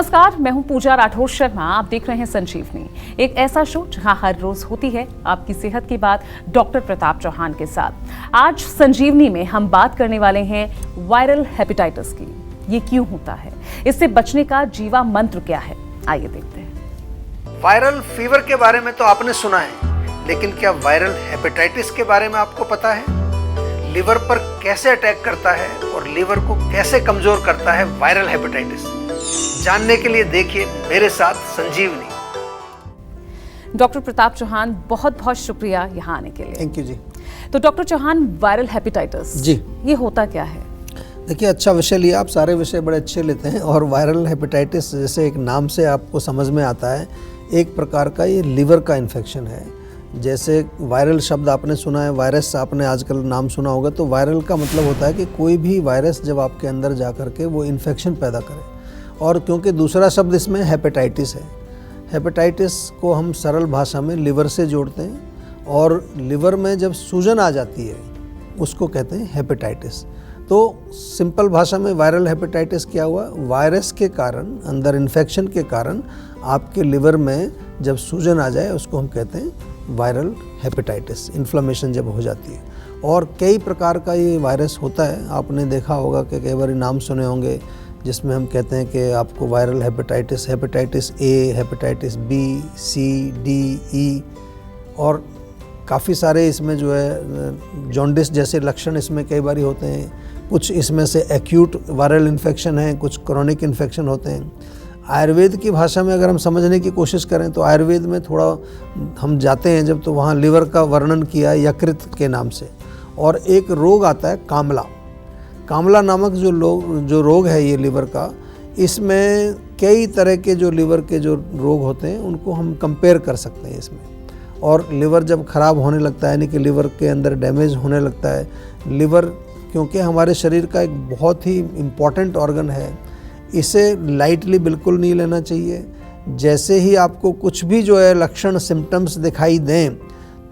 नमस्कार, मैं हूं पूजा राठौर शर्मा। आप देख रहे हैं संजीवनी, एक ऐसा शो जहां हर रोज होती है आपकी सेहत की बात डॉक्टर प्रताप चौहान के साथ। आज संजीवनी में हम बात करने वाले हैं वायरल हेपेटाइटिस की। ये क्यों होता है, इससे बचने का जीवा मंत्र क्या है, आइए देखते हैं। वायरल फीवर के बारे में तो आपने सुना है, लेकिन क्या वायरल हेपेटाइटिस के बारे में आपको पता है? लिवर पर कैसे अटैक करता है और लिवर को कैसे कमजोर करता है वायरल हेपेटाइटिस, जानने के लिए देखिए मेरे साथ संजीवनी। डॉक्टर प्रताप चौहान, बहुत बहुत शुक्रिया यहाँ आने के लिए। थैंक यू जी। तो डॉक्टर चौहान, वायरल हेपेटाइटिस जी, ये होता क्या है? देखिए, अच्छा विषय लिया आप। सारे विषय बड़े अच्छे लेते हैं। और वायरल हेपेटाइटिस जैसे एक नाम से आपको समझ में आता है, एक प्रकार का ये लिवर का इन्फेक्शन है। जैसे वायरल शब्द आपने सुना है, वायरस आपने आजकल नाम सुना होगा, तो वायरल का मतलब होता है कि कोई भी वायरस जब आपके अंदर जा कर के वो इन्फेक्शन पैदा करे। और क्योंकि दूसरा शब्द इसमें हेपेटाइटिस है, हेपेटाइटिस को हम सरल भाषा में लिवर से जोड़ते हैं, और लिवर में जब सूजन आ जाती है उसको कहते हैं हेपेटाइटिस। तो सिंपल भाषा में वायरल हेपेटाइटिस क्या हुआ, वायरस के कारण, अंदर इन्फेक्शन के कारण आपके लिवर में जब सूजन आ जाए उसको हम कहते हैं वायरल हेपेटाइटिस, इन्फ्लेमेशन जब हो जाती है। और कई प्रकार का ये वायरस होता है, आपने देखा होगा कि कई बार नाम सुने होंगे, जिसमें हम कहते हैं कि आपको viral hepatitis, hepatitis A, hepatitis B, C, D, E, और काफ़ी सारे इसमें जो है जॉन्डिस जैसे लक्षण इसमें कई बार होते हैं। कुछ इसमें से एक्यूट वायरल इन्फेक्शन है, कुछ क्रोनिक इन्फेक्शन होते हैं। आयुर्वेद की भाषा में अगर हम समझने की कोशिश करें तो आयुर्वेद में थोड़ा हम जाते हैं जब, तो वहाँ लिवर का वर्णन किया है यकृत के नाम से। और एक रोग आता है कामला, कामला नामक जो रोग है ये लिवर का, इसमें कई तरह के जो लिवर के जो रोग होते हैं उनको हम कंपेयर कर सकते हैं इसमें। और लिवर जब ख़राब होने लगता है, यानी कि लिवर के अंदर डैमेज होने लगता है, लिवर क्योंकि हमारे शरीर का एक बहुत ही इम्पॉर्टेंट ऑर्गन है, इसे लाइटली बिल्कुल नहीं लेना चाहिए। जैसे ही आपको कुछ भी जो है लक्षण, सिम्टम्स दिखाई दें,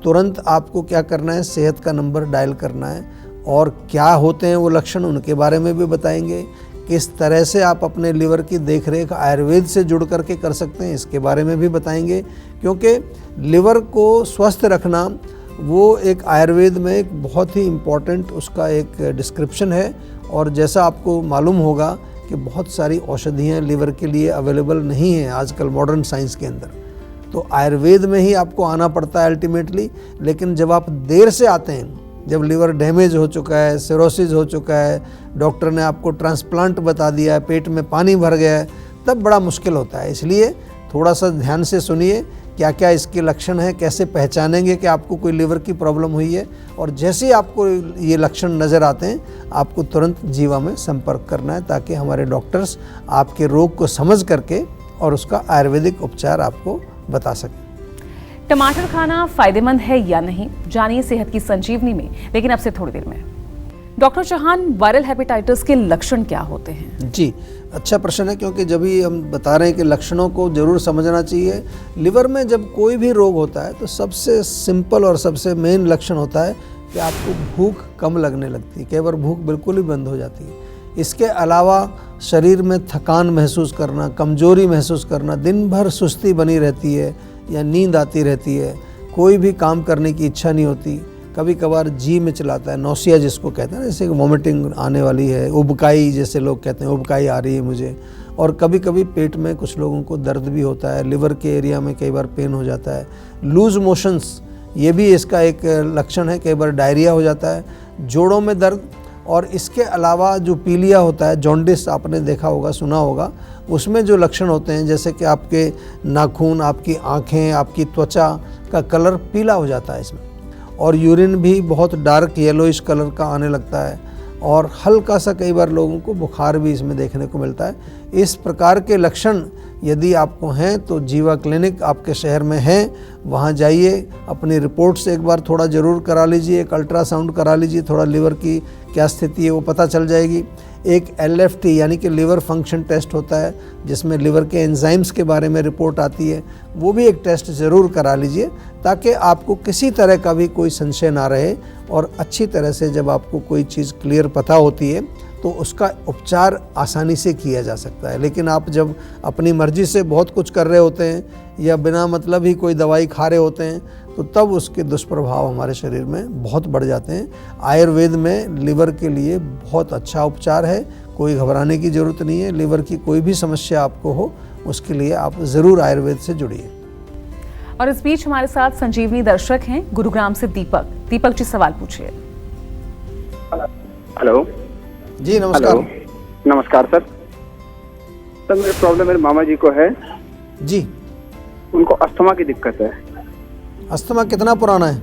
तुरंत आपको क्या करना है, सेहत का नंबर डायल करना है। और क्या होते हैं वो लक्षण, उनके बारे में भी बताएंगे। किस तरह से आप अपने लिवर की देखरेख आयुर्वेद से जुड़ करके कर सकते हैं, इसके बारे में भी बताएंगे। क्योंकि लिवर को स्वस्थ रखना वो एक आयुर्वेद में एक बहुत ही इम्पॉर्टेंट उसका एक डिस्क्रिप्शन है। और जैसा आपको मालूम होगा कि बहुत सारी औषधियाँ लिवर के लिए अवेलेबल नहीं हैं आजकल मॉडर्न साइंस के अंदर, तो आयुर्वेद में ही आपको आना पड़ता है अल्टीमेटली। लेकिन जब आप देर से आते हैं, जब लिवर डैमेज हो चुका है, सिरोसिस हो चुका है, डॉक्टर ने आपको ट्रांसप्लांट बता दिया है, पेट में पानी भर गया है, तब बड़ा मुश्किल होता है। इसलिए थोड़ा सा ध्यान से सुनिए क्या क्या इसके लक्षण हैं, कैसे पहचानेंगे कि आपको कोई लिवर की प्रॉब्लम हुई है। और जैसे ही आपको ये लक्षण नज़र आते हैं, आपको तुरंत जीवा में संपर्क करना है, ताकि हमारे डॉक्टर्स आपके रोग को समझ करके और उसका आयुर्वेदिक उपचार आपको बता सकें। टमाटर खाना फायदेमंद है या नहीं, जानिए सेहत की संजीवनी में, लेकिन अब से थोड़ी देर में। डॉक्टर चौहान, वायरल हेपेटाइटिस के लक्षण क्या होते हैं? जी, अच्छा प्रश्न है, क्योंकि जब ही हम बता रहे हैं कि लक्षणों को जरूर समझना चाहिए। लिवर में जब कोई भी रोग होता है तो सबसे सिंपल और सबसे मेन लक्षण होता है कि आपको भूख कम लगने लगती है, कई बार भूख बिल्कुल ही बंद हो जाती है। इसके अलावा शरीर में थकान महसूस करना, कमजोरी महसूस करना, दिन भर सुस्ती बनी रहती है या नींद आती रहती है, कोई भी काम करने की इच्छा नहीं होती, कभी कभार जी में चलाता है, नौसिया जिसको कहते हैं, जैसे वॉमिटिंग आने वाली है, उबकाई जैसे लोग कहते हैं, उबकाई आ रही है मुझे। और कभी कभी पेट में कुछ लोगों को दर्द भी होता है, लिवर के एरिया में कई बार पेन हो जाता है, लूज मोशंस ये भी इसका एक लक्षण है, कई बार डायरिया हो जाता है, जोड़ों में दर्द। और इसके अलावा जो पीलिया होता है, जॉन्डिस आपने देखा होगा, सुना होगा, उसमें जो लक्षण होते हैं जैसे कि आपके नाखून, आपकी आँखें, आपकी त्वचा का कलर पीला हो जाता है इसमें, और यूरिन भी बहुत डार्क येलोइश कलर का आने लगता है, और हल्का सा कई बार लोगों को बुखार भी इसमें देखने को मिलता है। इस प्रकार के लक्षण यदि आपको हैं तो जीवा क्लिनिक आपके शहर में है, वहाँ जाइए, अपनी रिपोर्ट से एक बार थोड़ा ज़रूर करा लीजिए, एक अल्ट्रासाउंड करा लीजिए, थोड़ा लिवर की क्या स्थिति है वो पता चल जाएगी। एक LFT यानी कि लिवर फंक्शन टेस्ट होता है, जिसमें लिवर के एंजाइम्स के बारे में रिपोर्ट आती है, वो भी एक टेस्ट ज़रूर करा लीजिए, ताकि आपको किसी तरह का भी कोई संशय ना रहे। और अच्छी तरह से जब आपको कोई चीज़ क्लियर पता होती है तो उसका उपचार आसानी से किया जा सकता है। लेकिन आप जब अपनी मर्जी से बहुत कुछ कर रहे होते हैं या बिना मतलब ही कोई दवाई खा रहे होते हैं तो तब उसके दुष्प्रभाव हमारे शरीर में बहुत बढ़ जाते हैं। आयुर्वेद में लिवर के लिए बहुत अच्छा उपचार है, कोई घबराने की ज़रूरत नहीं है। लिवर की कोई भी समस्या आपको हो उसके लिए आप ज़रूर आयुर्वेद से जुड़िए। और इस बीच हमारे साथ संजीवनी दर्शक हैं गुरुग्राम से दीपक। दीपक जी सवाल पूछिए। हेलो जी नमस्कार। हेलो नमस्कार सर। सर मेरी प्रॉब्लम मेरे मामा जी को है, जी उनको अस्थमा की दिक्कत है। अस्थमा कितना पुराना है?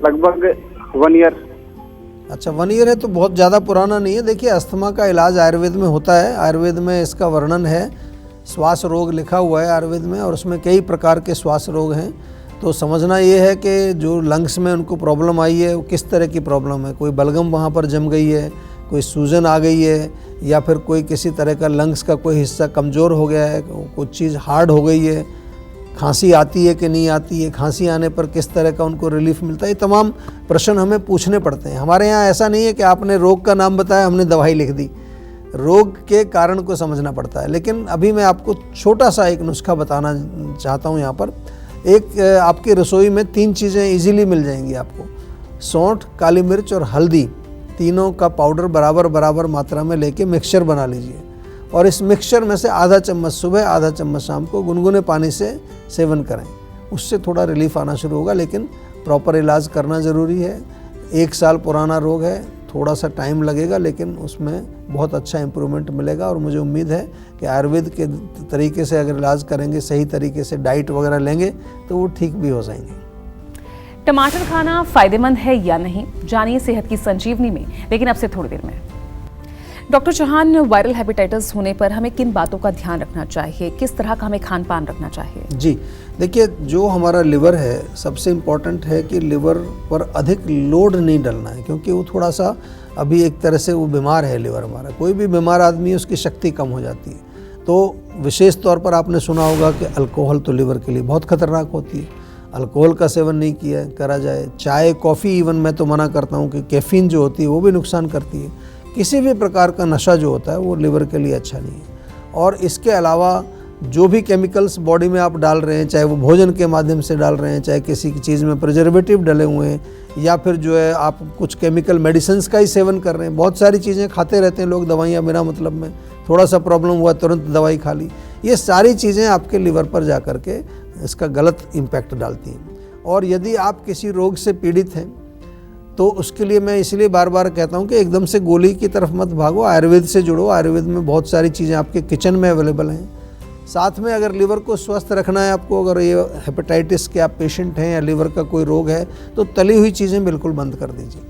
लगभग 1 ईयर। अच्छा 1 ईयर है तो बहुत ज़्यादा पुराना नहीं है। देखिए अस्थमा का इलाज आयुर्वेद में होता है, आयुर्वेद में इसका वर्णन है, श्वास रोग लिखा हुआ है आयुर्वेद में और उसमें कई प्रकार के श्वास रोग हैं। तो समझना ये है कि जो लंग्स में उनको प्रॉब्लम आई है वो किस तरह की प्रॉब्लम है। कोई बलगम वहाँ पर जम गई है, कोई सूजन आ गई है, या फिर कोई किसी तरह का लंग्स का कोई हिस्सा कमज़ोर हो गया है, कुछ चीज़ हार्ड हो गई है, खांसी आती है कि नहीं आती है, खांसी आने पर किस तरह का उनको रिलीफ मिलता है, ये तमाम प्रश्न हमें पूछने पड़ते हैं। हमारे यहाँ ऐसा नहीं है कि आपने रोग का नाम बताया हमने दवाई लिख दी, रोग के कारण को समझना पड़ता है। लेकिन अभी मैं आपको छोटा सा एक नुस्खा बताना चाहता हूँ यहाँ पर। एक आपकी रसोई में 3 चीज़ें इजीली मिल जाएंगी आपको, सौंठ, काली मिर्च और हल्दी, तीनों का पाउडर बराबर बराबर मात्रा में लेके मिक्सचर बना लीजिए और इस मिक्सचर में से आधा चम्मच सुबह आधा चम्मच शाम को गुनगुने पानी से सेवन करें। उससे थोड़ा रिलीफ आना शुरू होगा, लेकिन प्रॉपर इलाज करना ज़रूरी है। 1 साल पुराना रोग है, थोड़ा सा टाइम लगेगा लेकिन उसमें बहुत अच्छा इम्प्रूवमेंट मिलेगा और मुझे उम्मीद है कि आयुर्वेद के तरीके से अगर इलाज करेंगे, सही तरीके से डाइट वगैरह लेंगे तो वो ठीक भी हो जाएंगे। टमाटर खाना फायदेमंद है या नहीं, जानिए सेहत की संजीवनी में, लेकिन अब से थोड़ी देर में। डॉक्टर चौहान, वायरल हेपेटाइटिस होने पर हमें किन बातों का ध्यान रखना चाहिए, किस तरह का हमें खान पान रखना चाहिए? जी देखिए, जो हमारा लिवर है सबसे इम्पॉर्टेंट है कि लिवर पर अधिक लोड नहीं डलना है, क्योंकि वो थोड़ा सा अभी एक तरह से वो बीमार है लिवर हमारा। कोई भी बीमार आदमी है उसकी शक्ति कम हो जाती है। तो विशेष तौर पर आपने सुना होगा कि अल्कोहल तो लिवर के लिए बहुत खतरनाक होती है, अल्कोहल का सेवन नहीं करा जाए। चाय कॉफ़ी इवन मैं तो मना करता हूँ कि कैफ़ीन जो होती है वो भी नुकसान करती है। किसी भी प्रकार का नशा जो होता है वो लिवर के लिए अच्छा नहीं है। और इसके अलावा जो भी केमिकल्स बॉडी में आप डाल रहे हैं, चाहे वो भोजन के माध्यम से डाल रहे हैं, चाहे किसी की चीज़ में प्रिजर्वेटिव डले हुए हैं, या फिर जो है आप कुछ केमिकल मेडिसिन्स का ही सेवन कर रहे हैं। बहुत सारी चीज़ें खाते रहते हैं लोग, दवाइयाँ बिना मतलब में, थोड़ा सा प्रॉब्लम हुआ तुरंत दवाई खा ली। ये सारी चीज़ें आपके लिवर पर जा कर के इसका गलत इम्पैक्ट डालती हैं। और यदि आप किसी रोग से पीड़ित हैं तो उसके लिए मैं इसलिए बार बार कहता हूँ कि एकदम से गोली की तरफ मत भागो, आयुर्वेद से जुड़ो। आयुर्वेद में बहुत सारी चीज़ें आपके किचन में अवेलेबल हैं। साथ में अगर लिवर को स्वस्थ रखना है आपको, अगर ये हेपेटाइटिस के आप पेशेंट हैं या लिवर का कोई रोग है, तो तली हुई चीज़ें बिल्कुल बंद कर दीजिए।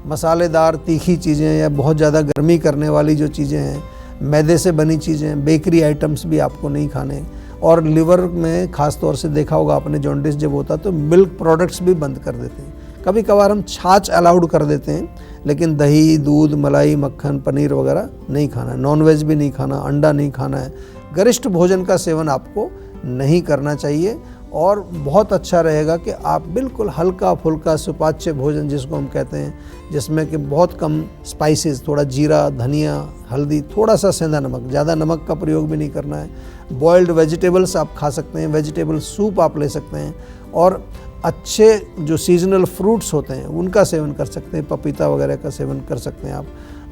मसालेदार तीखी चीज़ें या बहुत ज़्यादा गर्मी करने वाली जो चीज़ें हैं, मैदे से बनी चीज़ें, बेकरी आइटम्स भी आपको नहीं खाने। और लिवर में ख़ास तौर से देखा होगा आपने, जॉन्डिस जब होता है तो मिल्क प्रोडक्ट्स भी बंद कर देते हैं। कभी कभार हम छाछ अलाउड कर देते हैं, लेकिन दही, दूध, मलाई, मक्खन, पनीर वगैरह नहीं खाना है। नॉनवेज भी नहीं खाना, अंडा नहीं खाना है। गरिष्ठ भोजन का सेवन आपको नहीं करना चाहिए। और बहुत अच्छा रहेगा कि आप बिल्कुल हल्का फुल्का सुपाच्य भोजन जिसको हम कहते हैं, जिसमें कि बहुत कम स्पाइसेस, थोड़ा जीरा, धनिया, हल्दी, थोड़ा सा सेंधा नमक, ज़्यादा नमक का प्रयोग भी नहीं करना है। बॉइल्ड वेजिटेबल्स आप खा सकते हैं, वेजिटेबल सूप आप ले सकते हैं, और अच्छे जो सीजनल फ्रूट्स होते हैं उनका सेवन कर सकते हैं, पपीता वगैरह का सेवन कर सकते हैं आप।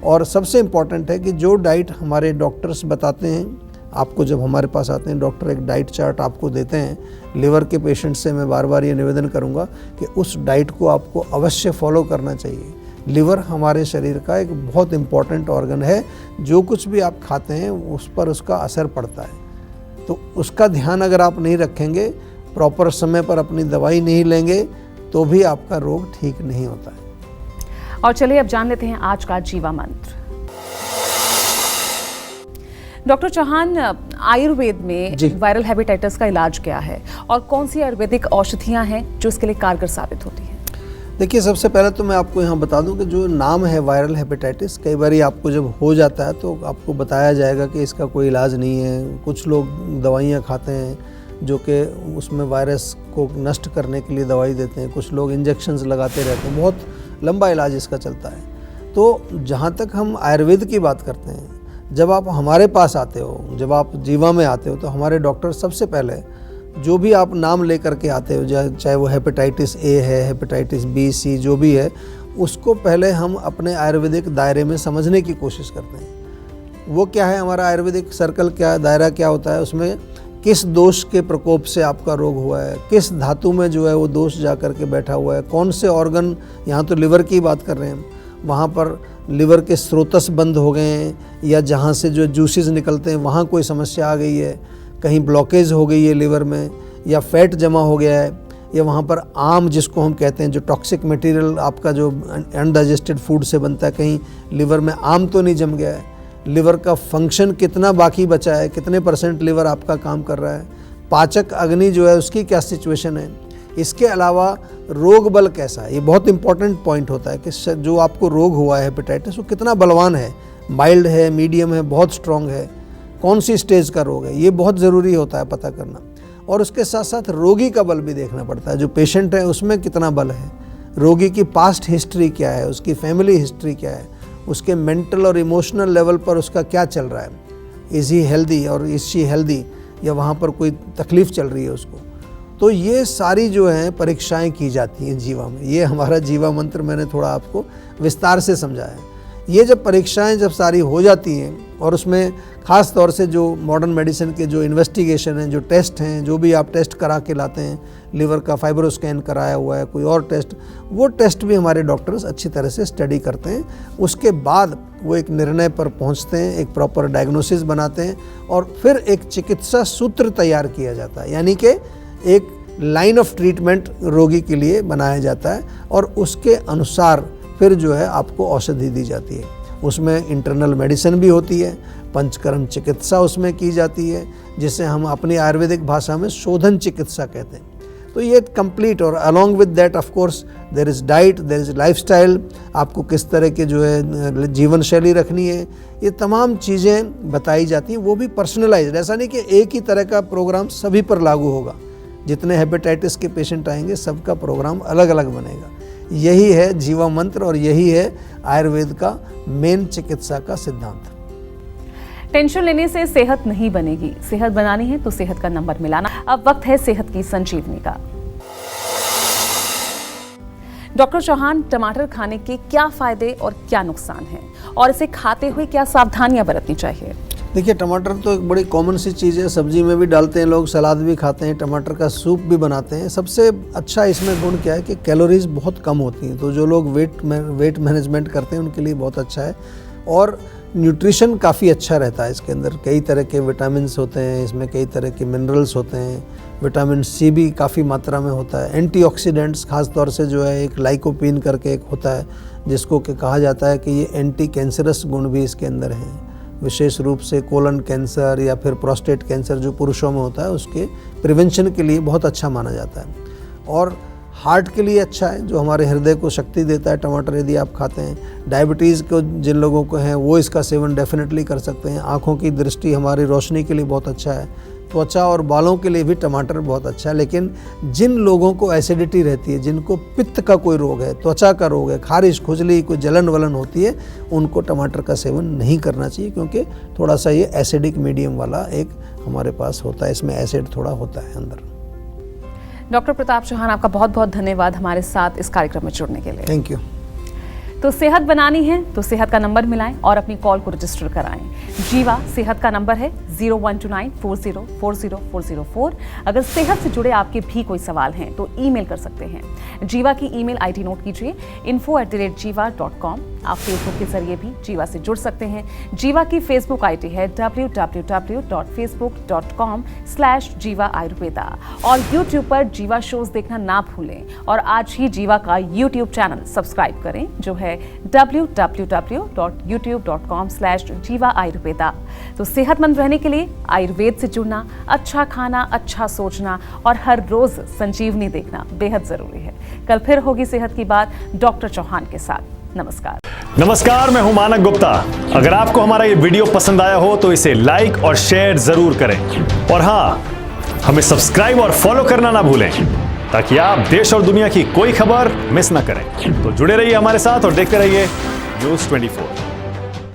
और सबसे इम्पॉर्टेंट है कि जो डाइट हमारे डॉक्टर्स बताते हैं आपको, जब हमारे पास आते हैं डॉक्टर एक डाइट चार्ट आपको देते हैं। लिवर के पेशेंट से मैं बार बार ये निवेदन करूँगा कि उस डाइट को आपको अवश्य फॉलो करना चाहिए। लिवर हमारे शरीर का एक बहुत इम्पॉर्टेंट ऑर्गन है, जो कुछ भी आप खाते हैं उस पर उसका असर पड़ता है। तो उसका ध्यान अगर आप नहीं रखेंगे, प्रॉपर समय पर अपनी दवाई नहीं लेंगे, तो भी आपका रोग ठीक नहीं होता है। और चलिए अब जान लेते हैं आज का जीवा मंत्र। डॉक्टर चौहान, आयुर्वेद में वायरल हेपेटाइटिस का इलाज क्या है और कौन सी आयुर्वेदिक औषधियां हैं जो इसके लिए कारगर साबित होती हैं? देखिए, सबसे पहले तो मैं आपको यहाँ बता दूं कि जो नाम है वायरल हेपेटाइटिस, कई बार आपको जब हो जाता है तो आपको बताया जाएगा कि इसका कोई इलाज नहीं है। कुछ लोग दवाइयाँ खाते हैं जो कि उसमें वायरस को नष्ट करने के लिए दवाई देते हैं, कुछ लोग इंजेक्शंस लगाते रहते हैं, बहुत लंबा इलाज इसका चलता है। तो जहाँ तक हम आयुर्वेद की बात करते हैं, जब आप हमारे पास आते हो, जब आप जीवा में आते हो, तो हमारे डॉक्टर सबसे पहले जो भी आप नाम लेकर के आते हो, चाहे वो हेपेटाइटिस ए है, हेपेटाइटिस बी, सी, जो भी है, उसको पहले हम अपने आयुर्वेदिक दायरे में समझने की कोशिश करते हैं। वो क्या है, हमारा आयुर्वेदिक सर्कल क्या है, दायरा क्या होता है, उसमें किस दोष के प्रकोप से आपका रोग हुआ है, किस धातु में जो है वो दोष जा कर के बैठा हुआ है, कौन से ऑर्गन, यहाँ तो लिवर की बात कर रहे हैं, वहाँ पर लिवर के स्रोतस बंद हो गए हैं, या जहाँ से जो जूसेस निकलते हैं वहाँ कोई समस्या आ गई है, कहीं ब्लॉकेज हो गई है लिवर में, या फैट जमा हो गया है, या वहाँ पर आम जिसको हम कहते हैं, जो टॉक्सिक मटेरियल आपका जो अनडाइजेस्टेड फूड से बनता है, कहीं लिवर में आम तो नहीं जम गया है, लिवर का फंक्शन कितना बाकी बचा है, कितने % लिवर आपका काम कर रहा है, पाचक अग्नि जो है उसकी क्या सिचुएशन है। इसके अलावा रोग बल कैसा है, ये बहुत इंपॉर्टेंट पॉइंट होता है कि जो आपको रोग हुआ है हेपेटाइटिस, वो कितना बलवान है, माइल्ड है, मीडियम है, बहुत स्ट्रॉन्ग है, कौन सी स्टेज का रोग है, ये बहुत ज़रूरी होता है पता करना। और उसके साथ साथ रोगी का बल भी देखना पड़ता है, जो पेशेंट है उसमें कितना बल है, रोगी की पास्ट हिस्ट्री क्या है, उसकी फैमिली हिस्ट्री क्या है, उसके मेंटल और इमोशनल लेवल पर उसका क्या चल रहा है, इज़ ही हेल्दी और इज़ शी हेल्दी, या वहाँ पर कोई तकलीफ़ चल रही है उसको। तो ये सारी जो हैं परीक्षाएं की जाती हैं जीवा में। ये हमारा जीवा मंत्र मैंने थोड़ा आपको विस्तार से समझाया है। ये जब परीक्षाएं जब सारी हो जाती हैं, और उसमें ख़ास तौर से जो मॉडर्न मेडिसिन के जो इन्वेस्टिगेशन हैं, जो टेस्ट हैं, जो भी आप टेस्ट करा के लाते हैं, लिवर का फाइब्रोस्कैन कराया हुआ है, कोई और टेस्ट, वो टेस्ट भी हमारे डॉक्टर्स अच्छी तरह से स्टडी करते हैं। उसके बाद वो एक निर्णय पर पहुंचते हैं, एक प्रॉपर डायग्नोसिस बनाते हैं, और फिर एक चिकित्सा सूत्र तैयार किया जाता है, यानी कि एक लाइन ऑफ ट्रीटमेंट रोगी के लिए बनाया जाता है, और उसके अनुसार फिर जो है आपको औषधि दी जाती है। उसमें इंटरनल मेडिसिन भी होती है, पंचकर्म चिकित्सा उसमें की जाती है, जिसे हम अपनी आयुर्वेदिक भाषा में शोधन चिकित्सा कहते हैं। तो ये कंप्लीट, और along with that of course there is diet, there is lifestyle, आपको किस तरह के जो है जीवन शैली रखनी है, ये तमाम चीज़ें बताई जाती हैं, वो भी पर्सनलाइज्ड। ऐसा नहीं कि एक ही तरह का प्रोग्राम सभी पर लागू होगा, जितने हेपेटाइटिस के पेशेंट आएंगे सबका प्रोग्राम अलग अलग बनेगा। यही है जीवा मंत्र, और यही है आयुर्वेद का मेन चिकित्सा का सिद्धांत। टेंशन लेने से सेहत नहीं बनेगी, सेहत बनानी है तो सेहत का नंबर मिलाना। अब वक्त है सेहत की संजीवनी का। डॉक्टर चौहान, टमाटर खाने के क्या फायदे और क्या नुकसान हैं, और इसे खाते हुए क्या सावधानियां बरतनी चाहिए? देखिए, टमाटर तो एक बड़ी कॉमन सी चीज़ है, सब्जी में भी डालते हैं लोग, सलाद भी खाते हैं, टमाटर का सूप भी बनाते हैं। सबसे अच्छा इसमें गुण क्या है कि कैलोरीज बहुत कम होती हैं, तो जो लोग वेट मैनेजमेंट करते हैं उनके लिए बहुत अच्छा है। और न्यूट्रिशन काफ़ी अच्छा रहता है इसके अंदर, कई तरह के विटामिन्स होते हैं इसमें, कई तरह के मिनरल्स होते हैं, विटामिन सी भी काफ़ी मात्रा में होता है, एंटीऑक्सीडेंट्स खास तौर से जो है एक लाइकोपीन करके एक होता है, जिसको कि कहा जाता है कि ये एंटी कैंसरस गुण भी इसके अंदर हैं। विशेष रूप से कोलन कैंसर या फिर प्रोस्टेट कैंसर जो पुरुषों में होता है, उसके प्रिवेंशन के लिए बहुत अच्छा माना जाता है। और हार्ट के लिए अच्छा है, जो हमारे हृदय को शक्ति देता है टमाटर यदि आप खाते हैं। डायबिटीज़ को जिन लोगों को है वो इसका सेवन डेफिनेटली कर सकते हैं। आँखों की दृष्टि, हमारी रोशनी के लिए बहुत अच्छा है। त्वचा और बालों के लिए भी टमाटर बहुत अच्छा है। लेकिन जिन लोगों को एसिडिटी रहती है, जिनको पित्त का कोई रोग है, त्वचा का रोग है, खारिश, खुजली, कोई जलन वलन होती है, उनको टमाटर का सेवन नहीं करना चाहिए, क्योंकि थोड़ा सा ये एसिडिक मीडियम वाला एक हमारे पास होता है, इसमें एसिड थोड़ा होता है अंदर। डॉक्टर प्रताप चौहान, आपका बहुत बहुत धन्यवाद हमारे साथ इस कार्यक्रम में जुड़ने के लिए। Thank you. तो सेहत बनानी है तो सेहत का नंबर मिलाएं और अपनी कॉल को रजिस्टर कराएं। जीवा सेहत का नंबर है 0129404004। अगर सेहत से जुड़े आपके भी कोई सवाल हैं तो ईमेल कर सकते हैं। जीवा की ईमेल आईडी नोट कीजिए, info@jiva.com। आप फेसबुक के जरिए भी जीवा से जुड़ सकते हैं। जीवा की फेसबुक आईडी है www.facebook.com/जीवा आयुर्वेदा। और यूट्यूब पर जीवा शोज देखना ना भूलें, और आज ही जीवा का यूट्यूब चैनल सब्सक्राइब करें, जो है www.youtube.com/जीवा आयुर्वेदा। तो सेहतमंद रहने के लिए आयुर्वेद से जुड़ना, अच्छा खाना, अच्छा सोचना और हर रोज संजीवनी देखना बेहद जरूरी है। कल फिर होगी सेहत की बात डॉक्टर चौहान के साथ। नमस्कार। नमस्कार, मैं हूं मानक गुप्ता। अगर आपको हमारा ये वीडियो पसंद आया हो तो इसे लाइक और शेयर जरूर करें, और हाँ, हमें सब्सक्राइब और फॉलो करना ना भूलें, ताकि आप देश और दुनिया की कोई खबर मिस ना करें। तो जुड़े रहिए हमारे साथ और देखते रहिए न्यूज़ 24।